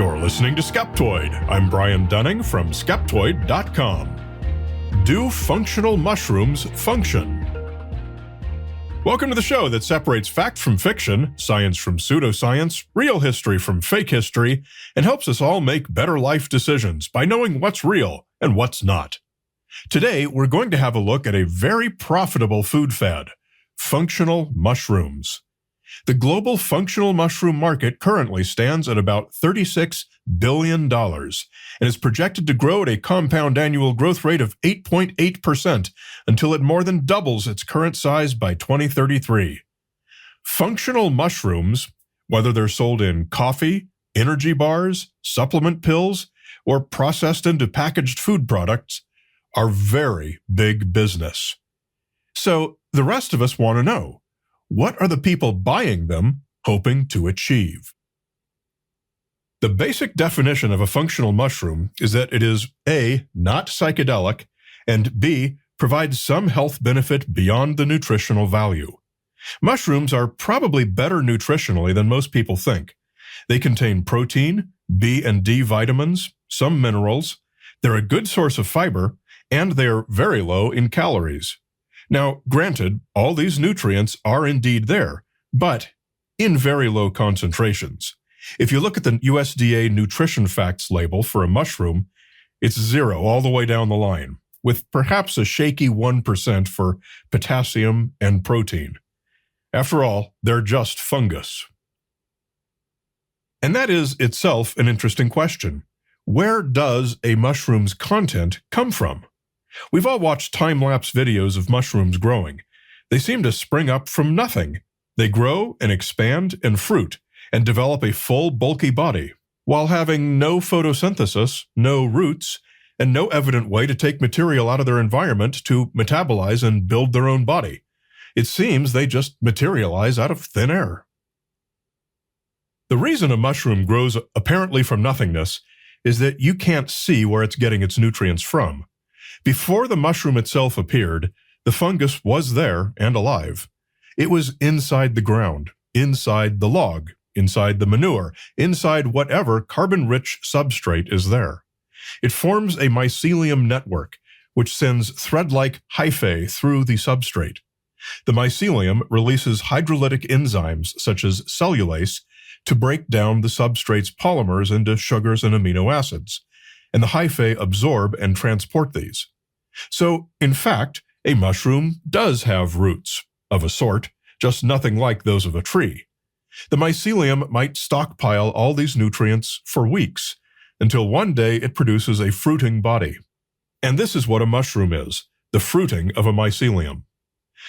You're listening to Skeptoid. I'm Brian Dunning from Skeptoid.com. Do functional mushrooms function? Welcome to the show that separates fact from fiction, science from pseudoscience, real history from fake history, and helps us all make better life decisions by knowing what's real and what's not. Today, we're going to have a look at a very profitable food fad, functional mushrooms. The global functional mushroom market currently stands at about $36 billion and is projected to grow at a compound annual growth rate of 8.8% until it more than doubles its current size by 2033. Functional mushrooms, whether they're sold in coffee, energy bars, supplement pills, or processed into packaged food products, are very big business. So the rest of us want to know, what are the people buying them hoping to achieve? The basic definition of a functional mushroom is that it is A, not psychedelic, and B, provides some health benefit beyond the nutritional value. Mushrooms are probably better nutritionally than most people think. They contain protein, B and D vitamins, some minerals, they're a good source of fiber, and they are very low in calories. Now, granted, all these nutrients are indeed there, but in very low concentrations. If you look at the USDA nutrition facts label for a mushroom, it's 0 all the way down the line, with perhaps a shaky 1% for potassium and protein. After all, they're just fungus. And that is itself an interesting question. Where does a mushroom's content come from? We've all watched time-lapse videos of mushrooms growing. They seem to spring up from nothing. They grow and expand and fruit and develop a full, bulky body, while having no photosynthesis, no roots, and no evident way to take material out of their environment to metabolize and build their own body. It seems they just materialize out of thin air. The reason a mushroom grows apparently from nothingness is that you can't see where it's getting its nutrients from. Before the mushroom itself appeared, the fungus was there and alive. It was inside the ground, inside the log, inside the manure, inside whatever carbon-rich substrate is there. It forms a mycelium network, which sends thread-like hyphae through the substrate. The mycelium releases hydrolytic enzymes, such as cellulase, to break down the substrate's polymers into sugars and amino acids, and the hyphae absorb and transport these. So, in fact, a mushroom does have roots, of a sort, just nothing like those of a tree. The mycelium might stockpile all these nutrients for weeks, until one day it produces a fruiting body. And this is what a mushroom is, the fruiting of a mycelium.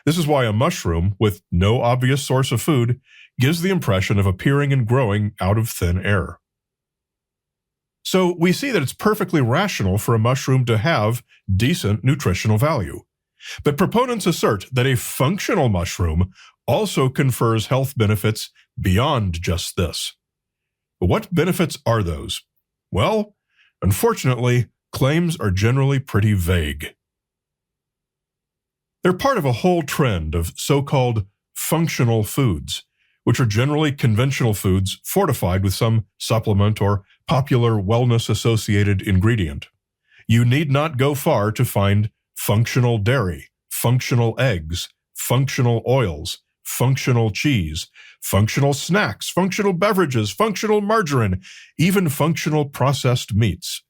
This is why a mushroom, with no obvious source of food, gives the impression of appearing and growing out of thin air. So we see that it's perfectly rational for a mushroom to have decent nutritional value. But proponents assert that a functional mushroom also confers health benefits beyond just this. But what benefits are those? Well, unfortunately, claims are generally pretty vague. They're part of a whole trend of so-called functional foods, which are generally conventional foods fortified with some supplement or popular wellness-associated ingredient. You need not go far to find functional dairy, functional eggs, functional oils, functional cheese, functional snacks, functional beverages, functional margarine, even functional processed meats.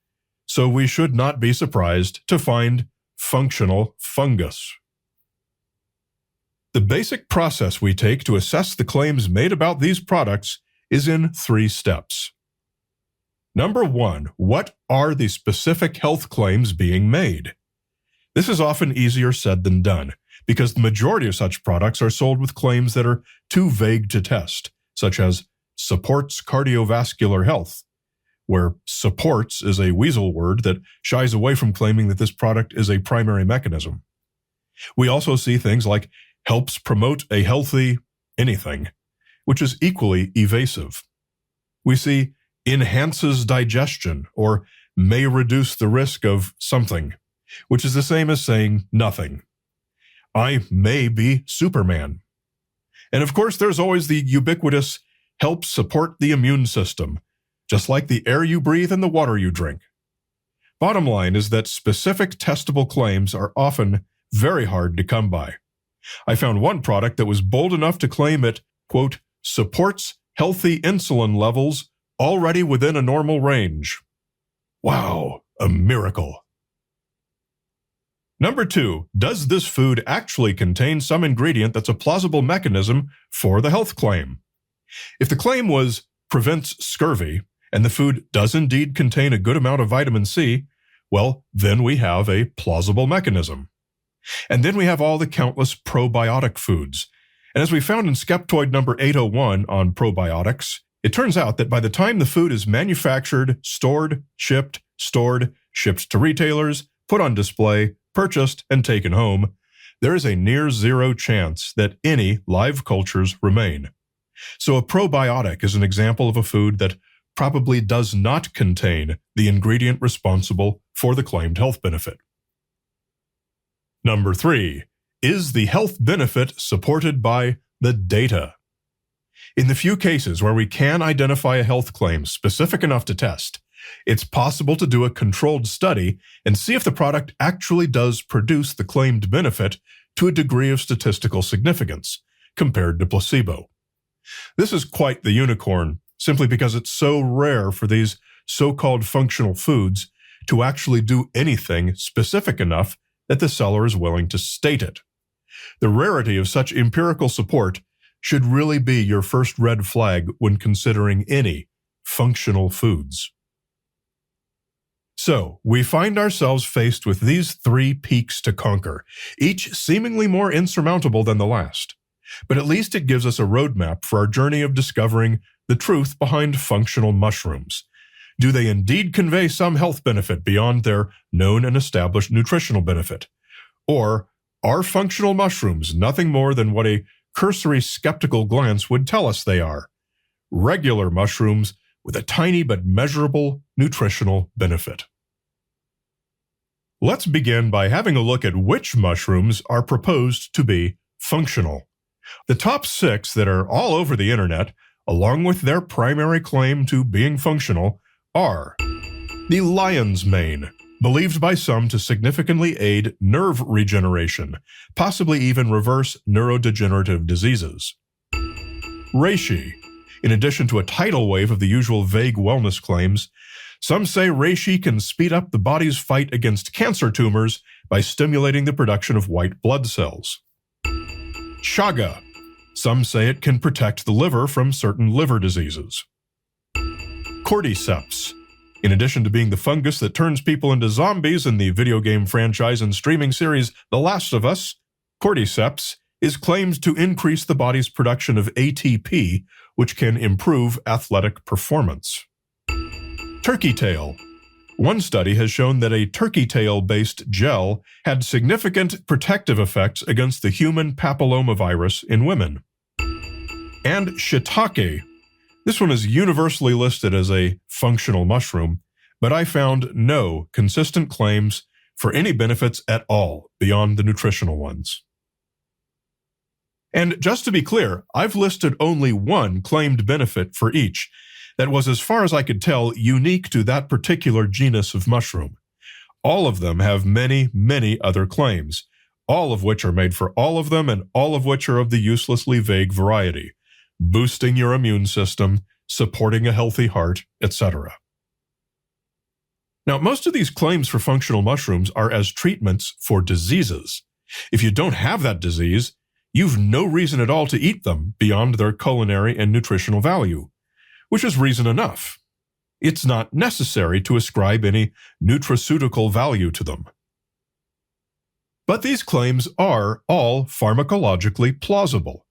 So we should not be surprised to find functional fungus. The basic process we take to assess the claims made about these products is in 3 steps. Number 1, what are the specific health claims being made? This is often easier said than done, because the majority of such products are sold with claims that are too vague to test, such as supports cardiovascular health, where supports is a weasel word that shies away from claiming that this product is a primary mechanism. We also see things like helps promote a healthy anything, which is equally evasive. We see enhances digestion or may reduce the risk of something, which is the same as saying nothing. I may be Superman. And of course, there's always the ubiquitous helps support the immune system, just like the air you breathe and the water you drink. Bottom line is that specific testable claims are often very hard to come by. I found one product that was bold enough to claim it, quote, supports healthy insulin levels already within a normal range. Wow, a miracle. Number 2, does this food actually contain some ingredient that's a plausible mechanism for the health claim? If the claim was prevents scurvy, and the food does indeed contain a good amount of vitamin C, well, then we have a plausible mechanism. And then we have all the countless probiotic foods. And as we found in Skeptoid number 801 on probiotics, it turns out that by the time the food is manufactured, stored, shipped to retailers, put on display, purchased, and taken home, there is a near zero chance that any live cultures remain. So a probiotic is an example of a food that probably does not contain the ingredient responsible for the claimed health benefit. Number 3, is the health benefit supported by the data? In the few cases where we can identify a health claim specific enough to test, it's possible to do a controlled study and see if the product actually does produce the claimed benefit to a degree of statistical significance compared to placebo. This is quite the unicorn, simply because it's so rare for these so-called functional foods to actually do anything specific enough that the seller is willing to state it. The rarity of such empirical support should really be your first red flag when considering any functional foods. So, we find ourselves faced with these 3 peaks to conquer, each seemingly more insurmountable than the last. But at least it gives us a roadmap for our journey of discovering the truth behind functional mushrooms. Do they indeed convey some health benefit beyond their known and established nutritional benefit? Or are functional mushrooms nothing more than what a cursory skeptical glance would tell us they are? Regular mushrooms with a tiny but measurable nutritional benefit. Let's begin by having a look at which mushrooms are proposed to be functional. The top 6 that are all over the internet, along with their primary claim to being functional, are the lion's mane, believed by some to significantly aid nerve regeneration, possibly even reverse neurodegenerative diseases. Reishi. In addition to a tidal wave of the usual vague wellness claims, some say reishi can speed up the body's fight against cancer tumors by stimulating the production of white blood cells. Chaga. Some say it can protect the liver from certain liver diseases. Cordyceps. In addition to being the fungus that turns people into zombies in the video game franchise and streaming series The Last of Us, Cordyceps is claimed to increase the body's production of ATP, which can improve athletic performance. Turkey tail. One study has shown that a turkey tail-based gel had significant protective effects against the human papillomavirus in women. And shiitake. This one is universally listed as a functional mushroom, but I found no consistent claims for any benefits at all beyond the nutritional ones. And just to be clear, I've listed only one claimed benefit for each that was, as far as I could tell, unique to that particular genus of mushroom. All of them have many, many other claims, all of which are made for all of them and all of which are of the uselessly vague variety, boosting your immune system, supporting a healthy heart, etc. Now, most of these claims for functional mushrooms are as treatments for diseases. If you don't have that disease, you've no reason at all to eat them beyond their culinary and nutritional value, which is reason enough. It's not necessary to ascribe any nutraceutical value to them. But these claims are all pharmacologically plausible.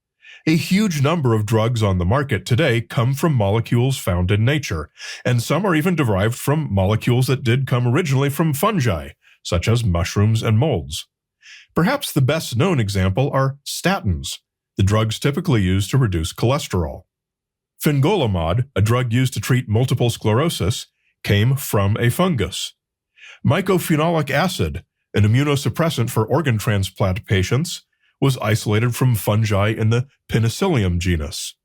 A huge number of drugs on the market today come from molecules found in nature, and some are even derived from molecules that did come originally from fungi, such as mushrooms and molds. Perhaps the best known example are statins, the drugs typically used to reduce cholesterol. Fingolimod, a drug used to treat multiple sclerosis, came from a fungus. Mycophenolic acid, an immunosuppressant for organ transplant patients, was isolated from fungi in the Penicillium genus.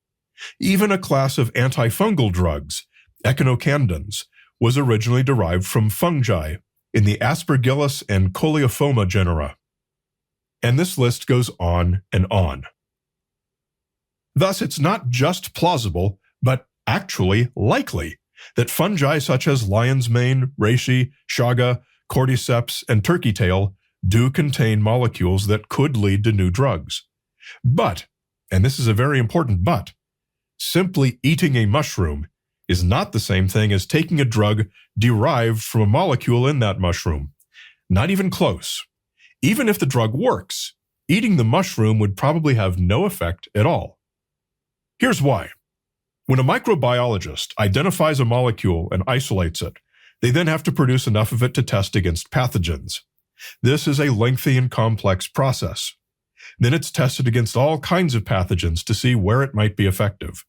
Even a class of antifungal drugs, echinocandins, was originally derived from fungi in the Aspergillus and Coleophoma genera. And this list goes on and on. Thus, it's not just plausible, but actually likely that fungi such as lion's mane, reishi, chaga, cordyceps, and turkey tail do contain molecules that could lead to new drugs. But, and this is a very important but, simply eating a mushroom is not the same thing as taking a drug derived from a molecule in that mushroom. Not even close. Even if the drug works, eating the mushroom would probably have no effect at all. Here's why. When a microbiologist identifies a molecule and isolates it, they then have to produce enough of it to test against pathogens. This is a lengthy and complex process. Then it's tested against all kinds of pathogens to see where it might be effective.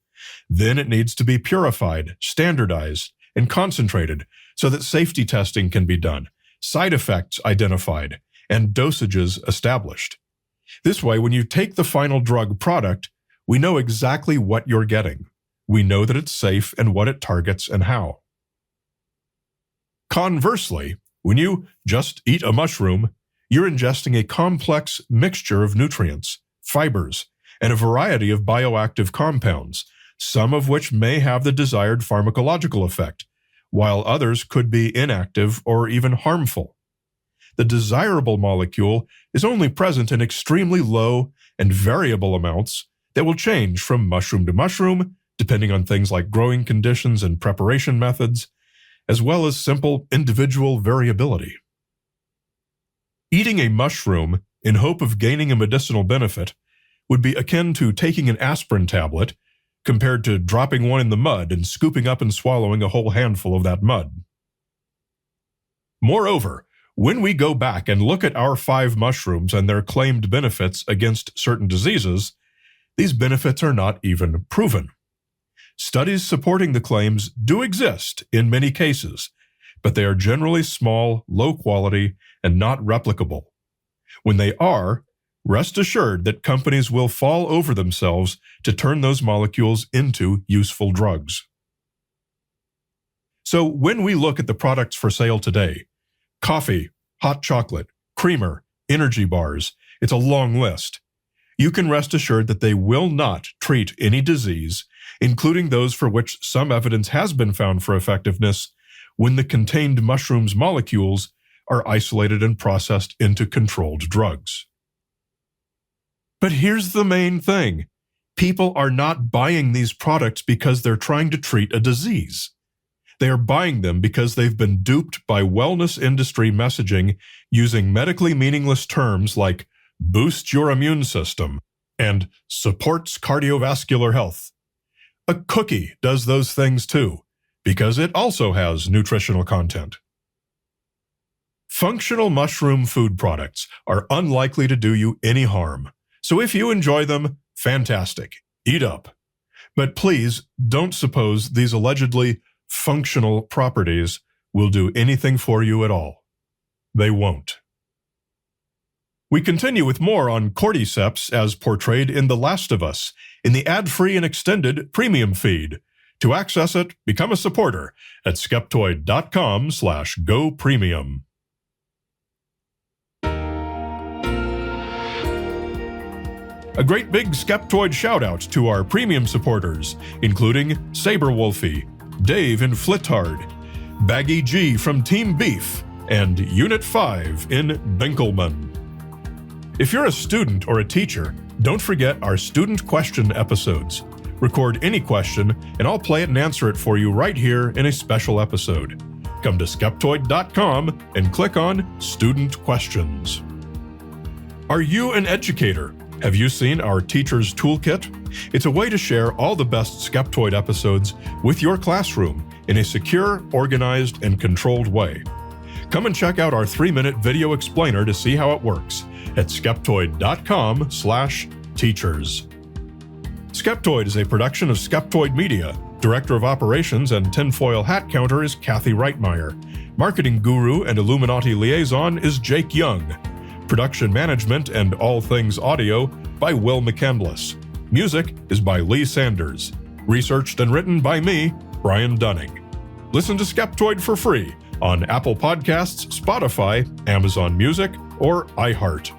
Then it needs to be purified, standardized, and concentrated so that safety testing can be done, side effects identified, and dosages established. This way, when you take the final drug product, we know exactly what you're getting. We know that it's safe and what it targets and how. Conversely, when you just eat a mushroom, you're ingesting a complex mixture of nutrients, fibers, and a variety of bioactive compounds, some of which may have the desired pharmacological effect, while others could be inactive or even harmful. The desirable molecule is only present in extremely low and variable amounts that will change from mushroom to mushroom, depending on things like growing conditions and preparation methods, as well as simple individual variability. Eating a mushroom in hope of gaining a medicinal benefit would be akin to taking an aspirin tablet compared to dropping one in the mud and scooping up and swallowing a whole handful of that mud. Moreover, when we go back and look at our 5 mushrooms and their claimed benefits against certain diseases, these benefits are not even proven. Studies supporting the claims do exist in many cases, but they are generally small, low quality, and not replicable. When they are, rest assured that companies will fall over themselves to turn those molecules into useful drugs. So when we look at the products for sale today, coffee, hot chocolate, creamer, energy bars, it's a long list. You can rest assured that they will not treat any disease, including those for which some evidence has been found for effectiveness, when the contained mushrooms molecules are isolated and processed into controlled drugs. But here's the main thing. People are not buying these products because they're trying to treat a disease. They are buying them because they've been duped by wellness industry messaging using medically meaningless terms like boost your immune system and supports cardiovascular health. A cookie does those things too, because it also has nutritional content. Functional mushroom food products are unlikely to do you any harm. So if you enjoy them, fantastic. Eat up. But please don't suppose these allegedly functional properties will do anything for you at all. They won't. We continue with more on cordyceps as portrayed in The Last of Us in the ad-free and extended premium feed. To access it, become a supporter at skeptoid.com/go-premium. A great big Skeptoid shout-out to our premium supporters, including Saberwolfie, Dave in Flitard, Baggy G from Team Beef, and Unit 5 in Benkelman. If you're a student or a teacher, don't forget our student question episodes. Record any question, and I'll play it and answer it for you right here in a special episode. Come to Skeptoid.com and click on Student Questions. Are you an educator? Have you seen our Teacher's Toolkit? It's a way to share all the best Skeptoid episodes with your classroom in a secure, organized, and controlled way. Come and check out our 3-minute video explainer to see how it works at skeptoid.com/teachers. Skeptoid is a production of Skeptoid Media. Director of Operations and Tinfoil Hat Counter is Kathy Reitmeyer. Marketing Guru and Illuminati Liaison is Jake Young. Production Management and All Things Audio by Will McCandless. Music is by Lee Sanders. Researched and written by me, Brian Dunning. Listen to Skeptoid for free on Apple Podcasts, Spotify, Amazon Music, or iHeart.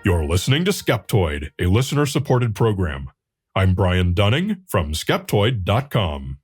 You're listening to Skeptoid, a listener-supported program. I'm Brian Dunning from Skeptoid.com.